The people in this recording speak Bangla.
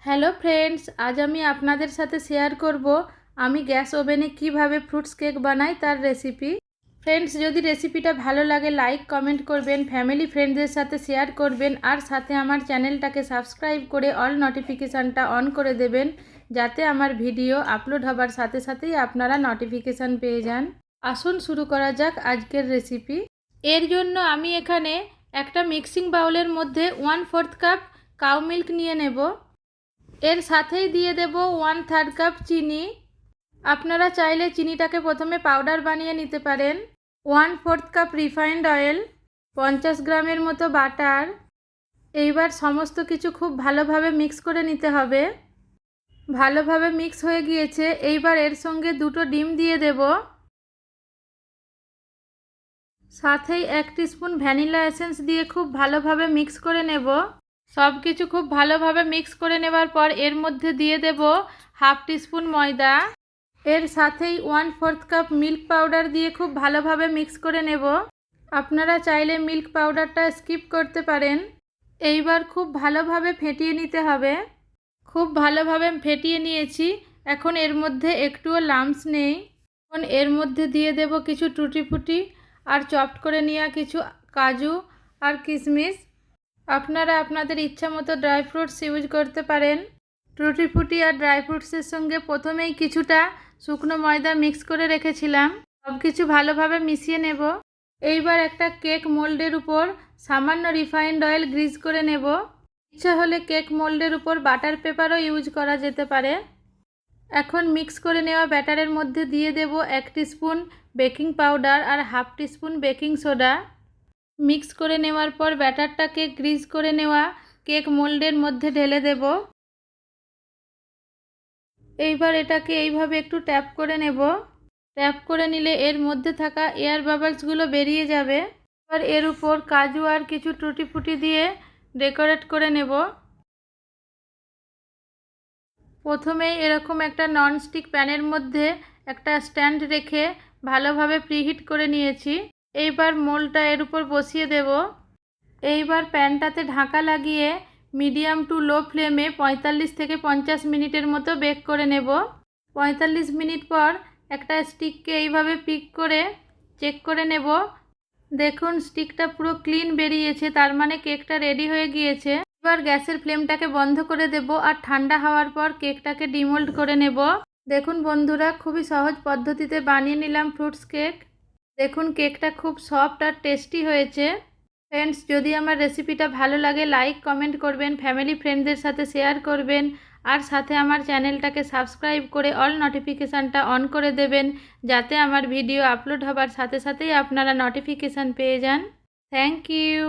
হ্যালো ফ্রেন্ডস, আজ আমি আপনাদের সাথে শেয়ার করব আমি গ্যাস ওভেনে কিভাবে ফ্রুটস কেক বানাই তার রেসিপি। ফ্রেন্ডস, যদি রেসিপিটা ভালো লাগে লাইক কমেন্ট করবেন, ফ্যামিলি ফ্রেন্ডসদের সাথে শেয়ার করবেন আর সাথে আমার চ্যানেলটাকে সাবস্ক্রাইব করে অল নোটিফিকেশানটা অন করে দেবেন, যাতে আমার ভিডিও আপলোড হবার সাথে সাথেই আপনারা নোটিফিকেশান পেয়ে যান। আসুন শুরু করা যাক আজকের রেসিপি। এর জন্য আমি এখানে একটা মিক্সিং বাউলের মধ্যে 1/4 কাপ কাউ মিল্ক নিয়ে নেব। এর সাথেই দিয়ে দেব 1/3 কাপ চিনি। আপনারা চাইলে চিনিটাকে প্রথমে পাউডার বানিয়ে নিতে পারেন। 1/4 কাপ রিফাইন্ড অয়েল, 50 গ্রামের মতো বাটার। এইবার সমস্ত কিছু খুব ভালোভাবে মিক্স করে নিতে হবে। ভালোভাবে মিক্স হয়ে গিয়েছে। এইবার এর সঙ্গে 2টো ডিম দিয়ে দেব। সাথেই 1 টিস্পুন ভ্যানিলা এসেন্স দিয়ে খুব ভালোভাবে মিক্স করে নেব। সব কিছু খুব ভালোভাবে মিক্স করে নেবার পর এর মধ্যে দিয়ে দেব 1/2 টিস্পুন ময়দা। এর সাথেই 1/4 কাপ মিল্ক পাউডার দিয়ে খুব ভালোভাবে মিক্স করে নেব। আপনারা চাইলে মিল্ক পাউডারটা স্কিপ করতে পারেন। এইবার খুব ভালোভাবে ফেটিয়ে নিতে হবে। খুব ভালোভাবে ফেটিয়ে নিয়েছি। এখন এর মধ্যে একটুও লাম্পস নেই। এখন এর মধ্যে দিয়ে দেব কিছু টুটি ফুটি আর চপড করে নেওয়া কিছু কাজু আর কিশমিশ। আপনারা আপনাদের ইচ্ছা মতো ড্রাই ফ্রুটস ইউজ করতে পারেন। টুটি ফুটি আর ড্রাই ফ্রুটসের সঙ্গে প্রথমেই কিছুটা শুকনো ময়দা মিক্স করে রেখেছিলাম। সব কিছু ভালোভাবে মিশিয়ে নেব। এইবার একটা কেক মোল্ডের উপর সামান্য রিফাইন্ড অয়েল গ্রিজ করে নেব। ইচ্ছা হলে কেক মোল্ডের উপর বাটার পেপারও ইউজ করা যেতে পারে। এখন মিক্স করে নেওয়া ব্যাটারের মধ্যে দিয়ে দেব 1 টিস্পুন বেকিং পাউডার আর 1/2 টিস্পুন বেকিং সোডা। মিক্স করে নেওয়ার পর ব্যাটারটাকে গ্রিজ করে নেওয়া কেক মোল্ডের মধ্যে ঢেলে দেব। এইবার এটাকে এইভাবে একটু ট্যাপ করে নেব। ট্যাপ করে নিলে এর মধ্যে থাকা এয়ার বাবলসগুলো বেরিয়ে যাবে। এবার এর উপর কাজু আর কিছু টুটি ফুটি দিয়ে ডেকোরেট করে নেব। প্রথমেই এরকম একটা ননস্টিক প্যানের মধ্যে একটা স্ট্যান্ড রেখে ভালোভাবে প্রিহিট করে নিয়েছি। এইবার মোল্ডটা এর উপর বসিয়ে দেব। এইবার প্যানটাতে ঢাকা লাগিয়ে মিডিয়াম টু লো ফ্লেমে 45 থেকে 50 মিনিটের মতো বেক করে নেব। 45 মিনিট পর একটা স্টিককে এইভাবে পিক করে চেক করে নেব। দেখুন স্টিকটা পুরো ক্লিন বেরিয়েছে, তার মানে কেকটা রেডি হয়ে গিয়েছে। এবার গ্যাসের ফ্লেমটাকে বন্ধ করে দেব আর ঠান্ডা হওয়ার পর কেকটাকে ডিমোল্ড করে নেব। দেখুন বন্ধুরা, খুবই সহজ পদ্ধতিতে বানিয়ে নিলাম ফ্রুটস কেক। দেখুন কেকটা খুব সফট আর টেস্টি হয়েছে। ফ্রেন্ডস, যদি আমার রেসিপিটা ভালো লাগে লাইক কমেন্ট করবেন, ফ্যামিলি ফ্রেন্ডদের সাথে শেয়ার করবেন আর সাথে আমার চ্যানেলটাকে সাবস্ক্রাইব করে অল নোটিফিকেশানটা অন করে দেবেন, যাতে আমার ভিডিও আপলোড হবার সাথে সাথেই আপনারা নোটিফিকেশান পেয়ে যান। Thank you.